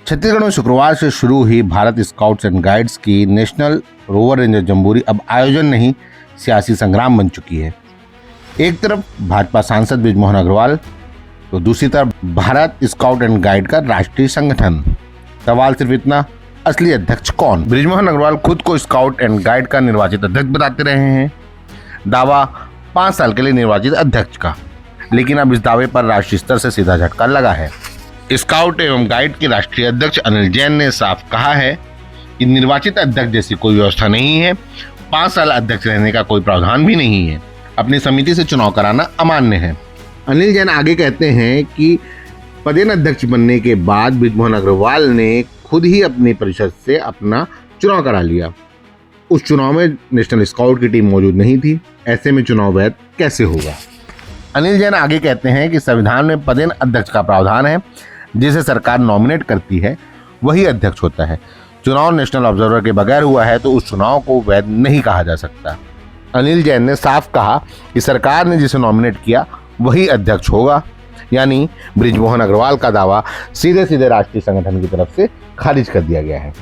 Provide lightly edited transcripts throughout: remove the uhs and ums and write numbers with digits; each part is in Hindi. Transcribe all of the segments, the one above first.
छत्तीसगढ़ में शुक्रवार से शुरू हुई भारत स्काउट्स एंड गाइड्स की नेशनल रोवर रेंजर जम्बूरी अब आयोजन नहीं, सियासी संग्राम बन चुकी है। एक तरफ भाजपा सांसद बृजमोहन अग्रवाल तो दूसरी तरफ भारत स्काउट एंड गाइड का राष्ट्रीय संगठन। सवाल सिर्फ इतना, असली अध्यक्ष कौन? बृजमोहन अग्रवाल खुद को स्काउट एंड गाइड का निर्वाचित अध्यक्ष बताते रहे हैं। दावा 5 साल के लिए निर्वाचित अध्यक्ष का, लेकिन अब इस दावे पर राष्ट्रीय स्तर से सीधा झटका लगा है। स्काउट एवं गाइड के राष्ट्रीय अध्यक्ष अनिल जैन ने साफ कहा है कि निर्वाचित अध्यक्ष जैसी कोई व्यवस्था नहीं है। 5 साल अध्यक्ष रहने का कोई प्रावधान भी नहीं है। अपनी समिति से चुनाव कराना अमान्य है। अनिल जैन आगे कहते हैं कि पदेन अध्यक्ष बनने के बाद बृजमोहन अग्रवाल ने खुद ही अपनी परिषद से अपना चुनाव करा लिया। उस चुनाव में नेशनल स्काउट की टीम मौजूद नहीं थी। ऐसे में चुनाव वैध कैसे होगा? अनिल जैन आगे कहते हैं कि संविधान में पदेन अध्यक्ष का प्रावधान है। जिसे सरकार नॉमिनेट करती है वही अध्यक्ष होता है। चुनाव नेशनल ऑब्जर्वर के बगैर हुआ है तो उस चुनाव को वैध नहीं कहा जा सकता। अनिल जैन ने साफ कहा कि सरकार ने जिसे नॉमिनेट किया वही अध्यक्ष होगा, यानी बृजमोहन अग्रवाल का दावा सीधे सीधे राष्ट्रीय संगठन की तरफ से खारिज कर दिया गया है।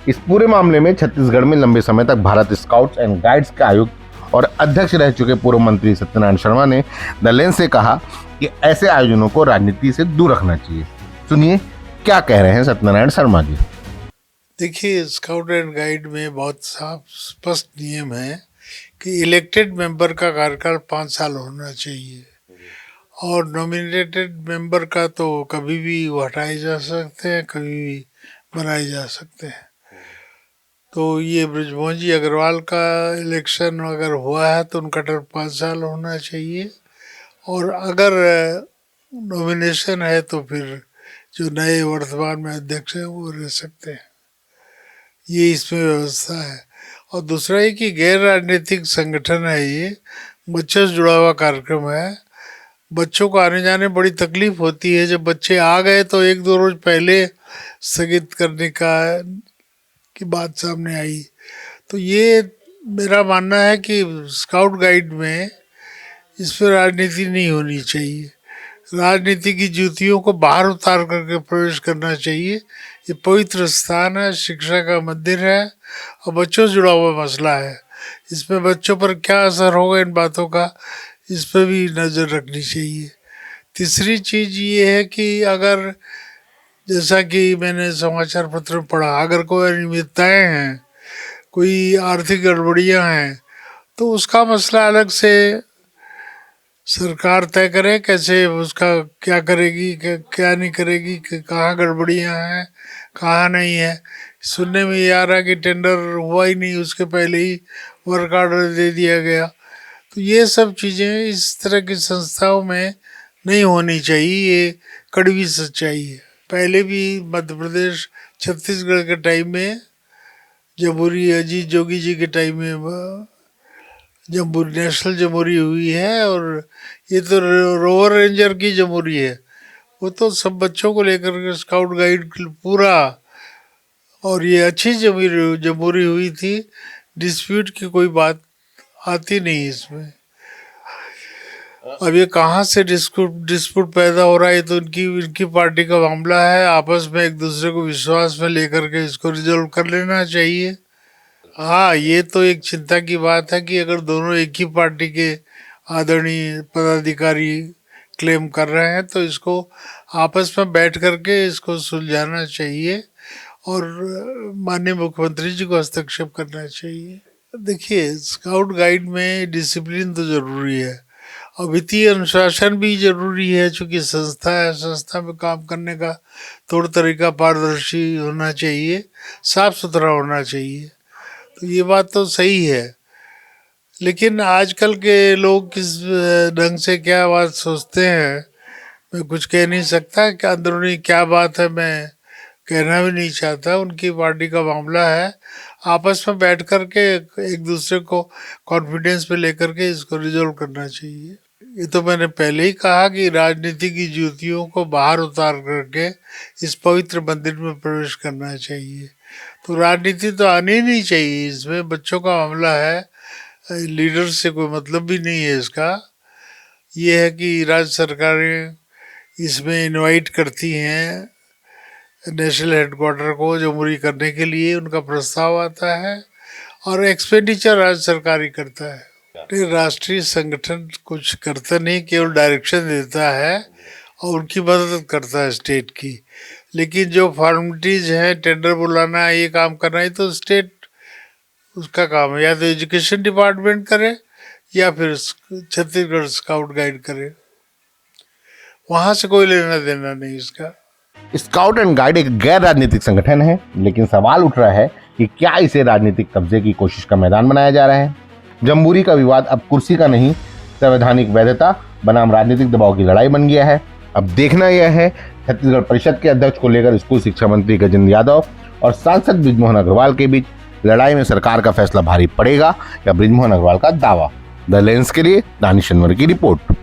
इस पूरे मामले में छत्तीसगढ़ में लंबे समय तक भारत स्काउट्स एंड गाइड्स के आयुक्त और अध्यक्ष रह चुके पूर्व मंत्री सत्यनारायण शर्मा ने द लेंस से कहा कि ऐसे आयोजनों को राजनीति से दूर रखना चाहिए। सुनिए क्या कह रहे हैं सत्यनारायण शर्मा जी। देखिए, स्काउट एंड गाइड में बहुत साफ स्पष्ट नियम है कि इलेक्टेड मेंबर का कार्यकाल 5 साल होना चाहिए और नॉमिनेटेड मेंबर का तो कभी भी वो हटाए जा सकते हैं, कभी भी बनाए जा सकते हैं। तो ये बृजमोहन जी अग्रवाल का इलेक्शन अगर हुआ है तो उनका टर्म 5 साल होना चाहिए, और अगर नॉमिनेशन है तो फिर जो नए वर्तमान में अध्यक्ष हैं वो रह सकते हैं। ये इसमें व्यवस्था है। और दूसरा ये कि गैर राजनीतिक संगठन है, ये बच्चों से जुड़ा हुआ कार्यक्रम है। बच्चों को आने जाने में बड़ी तकलीफ होती है। जब बच्चे आ गए तो 1-2 रोज पहले स्थगित करने की बात सामने आई। तो ये मेरा मानना है कि स्काउट गाइड में इस पर राजनीति नहीं होनी चाहिए। राजनीति की जूतियों को बाहर उतार करके प्रवेश करना चाहिए। ये पवित्र स्थान है, शिक्षा का मंदिर है और बच्चों से जुड़ा हुआ मसला है। इसमें बच्चों पर क्या असर होगा इन बातों का, इस पर भी नज़र रखनी चाहिए। तीसरी चीज़ ये है कि अगर, जैसा कि मैंने समाचार पत्र में पढ़ा, अगर कोई अनियमितताएँ हैं, कोई आर्थिक गड़बड़ियाँ हैं, तो उसका मसला अलग से सरकार तय करे। कैसे उसका क्या करेगी, क्या नहीं करेगी, कहाँ गड़बड़ियाँ हैं, कहाँ नहीं है। सुनने में ये आ रहा कि टेंडर हुआ ही नहीं, उसके पहले ही वर्क ऑर्डर दे दिया गया। तो ये सब चीज़ें इस तरह की संस्थाओं में नहीं होनी चाहिए। ये कड़वी सच्चाई है। पहले भी मध्य प्रदेश छत्तीसगढ़ के टाइम में जम्बूरी, अजीत जोगी जी के टाइम में जम्बूरी, नेशनल जम्बूरी हुई है। और ये तो रोवर रेंजर की जम्बूरी है। वो तो सब बच्चों को लेकर के स्काउट गाइड पूरा, और ये अच्छी जम्बूरी हुई थी। डिस्प्यूट की कोई बात आती नहीं इसमें। अब ये कहाँ से डिस्प्यूट पैदा हो रहा है, तो इनकी पार्टी का मामला है। आपस में एक दूसरे को विश्वास में लेकर के इसको रिजोल्व कर लेना चाहिए। हाँ, ये तो एक चिंता की बात है कि अगर दोनों एक ही पार्टी के आदरणीय पदाधिकारी क्लेम कर रहे हैं तो इसको आपस में बैठ करके इसको सुलझाना चाहिए और माननीय मुख्यमंत्री जी को हस्तक्षेप करना चाहिए। देखिए, स्काउट गाइड में डिसिप्लिन तो ज़रूरी है और वित्तीय अनुशासन भी ज़रूरी है। चूँकि संस्था है, संस्था में काम करने का तौर तरीका पारदर्शी होना चाहिए, साफ सुथरा होना चाहिए। तो ये बात तो सही है, लेकिन आजकल के लोग किस ढंग से क्या बात सोचते हैं मैं कुछ कह नहीं सकता। कि अंदरूनी क्या बात है मैं कहना भी नहीं चाहता। उनकी पार्टी का मामला है। आपस में बैठ कर के एक दूसरे को कॉन्फिडेंस पे लेकर के इसको रिजोल्व करना चाहिए। ये तो मैंने पहले ही कहा कि राजनीति की जूतियों को बाहर उतार करके इस पवित्र मंदिर में प्रवेश करना चाहिए। तो राजनीति तो आनी ही नहीं चाहिए इसमें। बच्चों का मामला है, लीडर से कोई मतलब भी नहीं है इसका। ये है कि राज्य सरकारें इसमें इनवाइट करती हैं नेशनल हेडक्वार्टर को जमुरी करने के लिए उनका प्रस्ताव आता है और एक्सपेंडिचर राज्य सरकार ही करता है। ये राष्ट्रीय संगठन कुछ करता नहीं, केवल डायरेक्शन देता है और उनकी मदद करता है स्टेट की। लेकिन जो फॉर्मेलिटीज हैं, टेंडर बुलाना, ये काम करना, है तो स्टेट उसका काम है। या तो एजुकेशन डिपार्टमेंट करे या फिर छत्तीसगढ़ स्काउट गाइड करे, वहाँ से कोई लेना देना नहीं इसका। स्काउट एंड गाइड एक गैर राजनीतिक संगठन है, लेकिन सवाल उठ रहा है कि क्या इसे राजनीतिक कब्जे की कोशिश का मैदान बनाया जा रहा है। जम्बूरी का विवाद अब कुर्सी का नहीं, संवैधानिक वैधता बनाम राजनीतिक दबाव की लड़ाई बन गया है। अब देखना यह है छत्तीसगढ़ परिषद के अध्यक्ष को लेकर स्कूल शिक्षा मंत्री गजेंद्र यादव और सांसद बृजमोहन अग्रवाल के बीच लड़ाई में सरकार का फैसला भारी पड़ेगा या बृजमोहन अग्रवाल का दावा। द लेंस के लिए दानिश अनवर की रिपोर्ट।